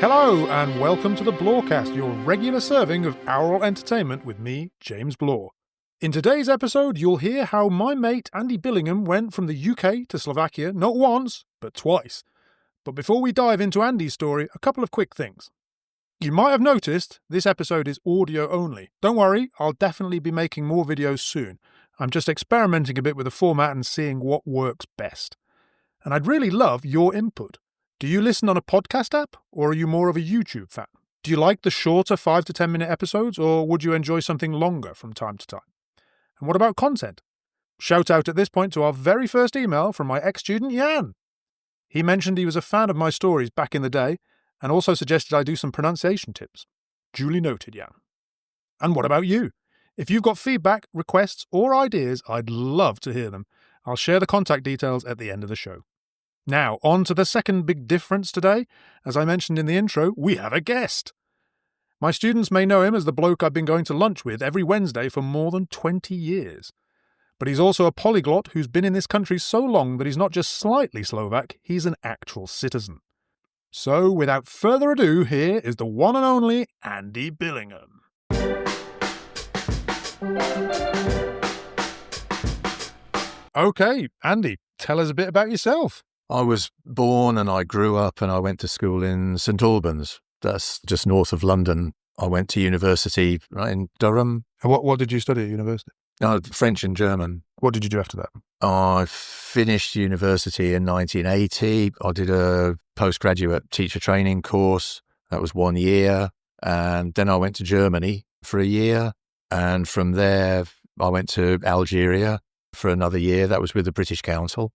Hello and welcome to the Blorecast, your regular serving of aural entertainment with me, James Blore. In today's episode, you'll hear how my mate Andy Billingham went from the UK to Slovakia not once, but twice. But before we dive into Andy's story, a couple of quick things. You might have noticed this episode is audio only. Don't worry, I'll definitely be making more videos soon. I'm just experimenting a bit with the format and seeing what works best. And I'd really love your input. Do you listen on a podcast app, or are you more of a YouTube fan? Do you like the shorter 5 to 10 minute episodes, or would you enjoy something longer from time to time? And what about content? Shout out at this point to our very first email from my ex-student Jan. He mentioned he was a fan of my stories back in the day, and also suggested I do some pronunciation tips. Duly noted, Jan. And what about you? If you've got feedback, requests, or ideas, I'd love to hear them. I'll share the contact details at the end of the show. Now, on to the second big difference today. As I mentioned in the intro, we have a guest. My students may know him as the bloke I've been going to lunch with every Wednesday for more than 20 years. But he's also a polyglot who's been in this country so long that he's not just slightly Slovak, he's an actual citizen. So, without further ado, here is the one and only Andy Billingham. Okay, Andy, tell us a bit about yourself. I was born and I grew up and I went to school in St Albans. That's just north of London. I went to university right in Durham. And what did you study at university? French and German. What did you do after that? I finished university in 1980. I did a postgraduate teacher training course. That was 1 year. And then I went to Germany for a year. And from there, I went to Algeria for another year. That was with the British Council.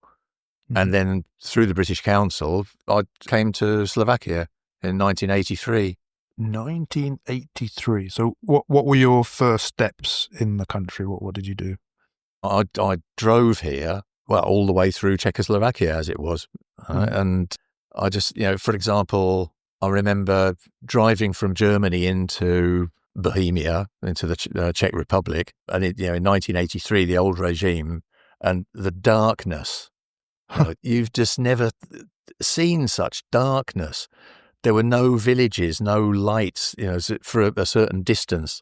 And then through the British Council, I came to Slovakia in 1983. 1983. So what were your first steps in the country? What did you do? I drove here, well, all the way through Czechoslovakia as it was. And I just, for example, I remember driving from Germany into Bohemia, into the Czech Republic. And in 1983, the old regime and the darkness. You've just never seen such darkness. There were no villages, no lights, for a certain distance.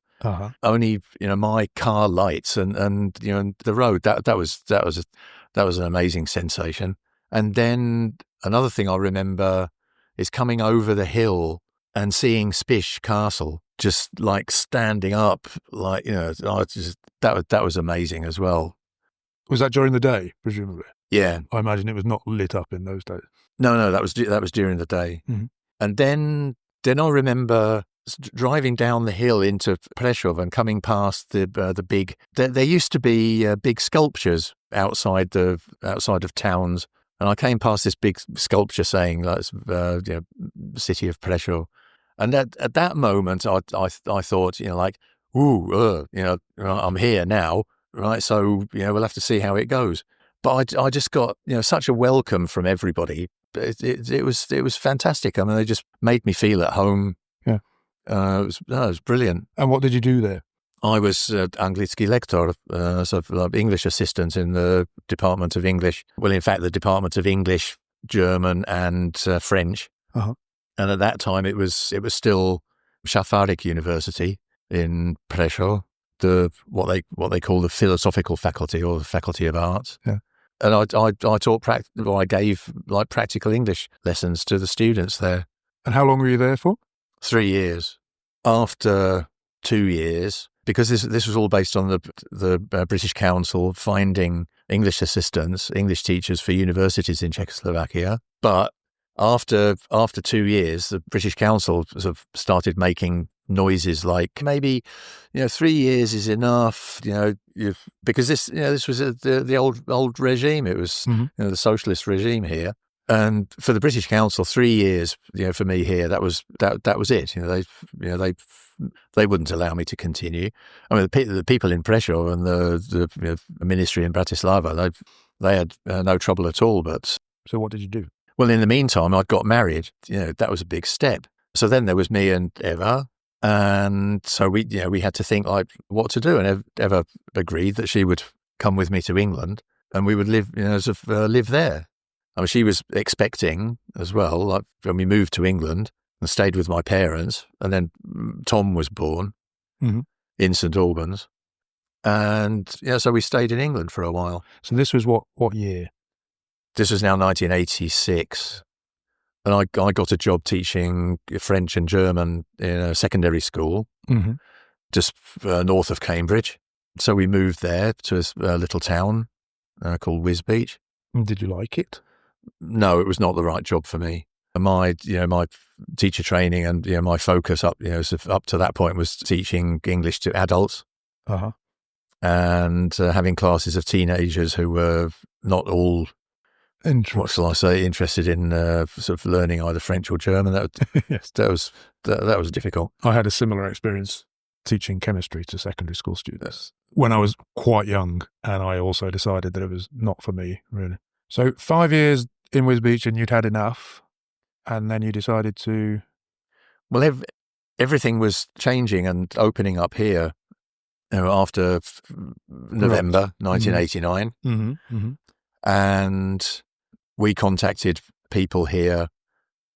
Only, my car lights and the road. That was an amazing sensation. And then another thing I remember is coming over the hill and seeing Spiš Castle, just like standing up, like that was amazing as well. Was that during the day, presumably? Yeah, I imagine it was not lit up in those days. No, that was during the day. Mm-hmm. And then I remember driving down the hill into Prešov and coming past the big. There used to be big sculptures outside of towns, and I came past this big sculpture saying that's the city of Prešov. And at that moment, I thought, I'm here now, right? So we'll have to see how it goes. But I just got such a welcome from everybody. It was fantastic. I mean, they just made me feel at home. Yeah, it was brilliant. And what did you do there? I was anglický lektor, so English assistant in the Department of English. Well, in fact, the Department of English, German, and French. Uh-huh. And at that time, it was still Šafárik University in Prešov. What they call the philosophical faculty or the faculty of arts. Yeah. And I taught I gave like practical English lessons to the students there. And how long were you there for? 3 years. After 2 years, because this was all based on the British Council finding English assistants, English teachers for universities in Czechoslovakia. But after 2 years, the British Council sort of started making noises like maybe 3 years is enough, because this was the old regime. It was the socialist regime here, and for the British Council, 3 years, for me here, that was it. They wouldn't allow me to continue. I mean, the people in Prešov and the ministry in Bratislava, they had no trouble at all. But so, what did you do? Well, in the meantime, I'd got married. That was a big step. So then there was me and Eva. And so we had to think like what to do, and Eva agreed that she would come with me to England, and we would live there. I mean, she was expecting as well. Like when we moved to England, and stayed with my parents. And then Tom was born in St Albans. And so we stayed in England for a while. So this was what year? This was now 1986. And I got a job teaching French and German in a secondary school just north of Cambridge. So we moved there to a little town called Wisbech. Did you like it? No, it was not the right job for me. My teacher training and my focus up to that point was teaching English to adults, and having classes of teenagers who were not all, what shall I say, interested in sort of learning either French or German. That was difficult. I had a similar experience teaching chemistry to secondary school students when I was quite young, and I also decided that it was not for me, really. So 5 years in Wisbech and you'd had enough, and then you decided to... Well, everything was changing and opening up here after November 1989. And we contacted people here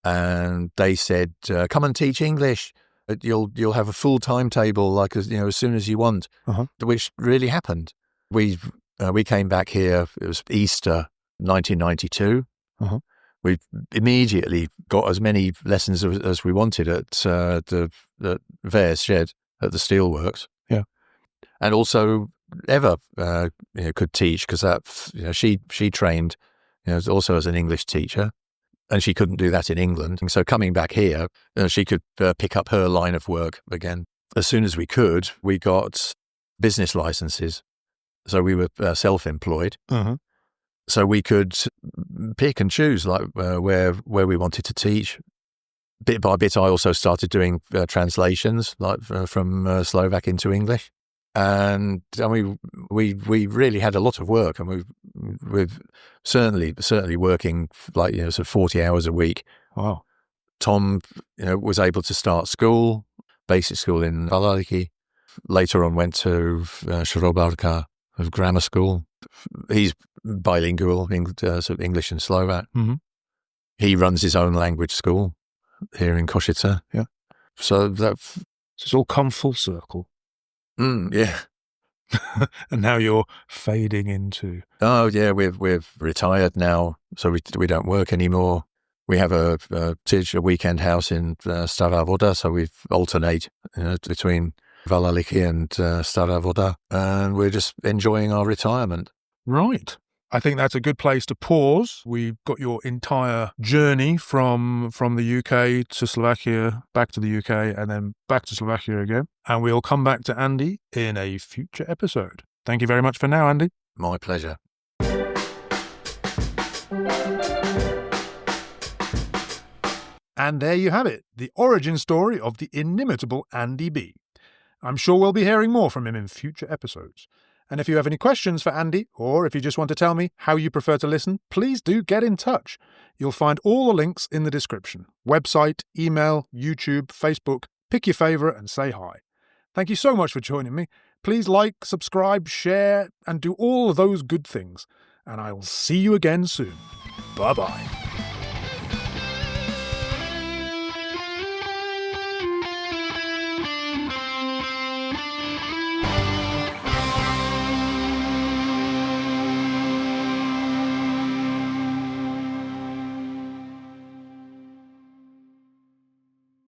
and they said, come and teach English. You'll have a full timetable, like as soon as you want, which really happened. We came back here. It was Easter 1992. We immediately got as many lessons as we wanted at the Vare's shed at the steelworks. Yeah, and also Eva could teach because she trained also as an English teacher. And she couldn't do that in England. And so coming back here, she could pick up her line of work again. As soon as we could, we got business licenses. So we were self-employed. So we could pick and choose like where we wanted to teach. Bit by bit, I also started doing translations like from Slovak into English. And we really had a lot of work, and we've certainly working like sort of 40 hours a week. Wow. Tom was able to start school, basic school in Blorecast. Later on went to Slovakia of grammar school. He's bilingual, sort of English and Slovak. He runs his own language school here in Košice. Yeah. So it's all come full circle. Yeah. And now you're fading into... Oh, yeah, we've retired now, so we don't work anymore. We have a weekend house in Stará Voda, so we alternate between Valaliky and Stará Voda, and we're just enjoying our retirement. Right. I think that's a good place to pause. We've got your entire journey from the UK to Slovakia, back to the UK, and then back to Slovakia again. And we'll come back to Andy in a future episode. Thank you very much for now, Andy. My pleasure. And there you have it, the origin story of the inimitable Andy B. I'm sure we'll be hearing more from him in future episodes. And if you have any questions for Andy, or if you just want to tell me how you prefer to listen, please do get in touch. You'll find all the links in the description. Website, email, YouTube, Facebook. Pick your favourite and say hi. Thank you so much for joining me. Please like, subscribe, share, and do all of those good things. And I will see you again soon. Bye-bye.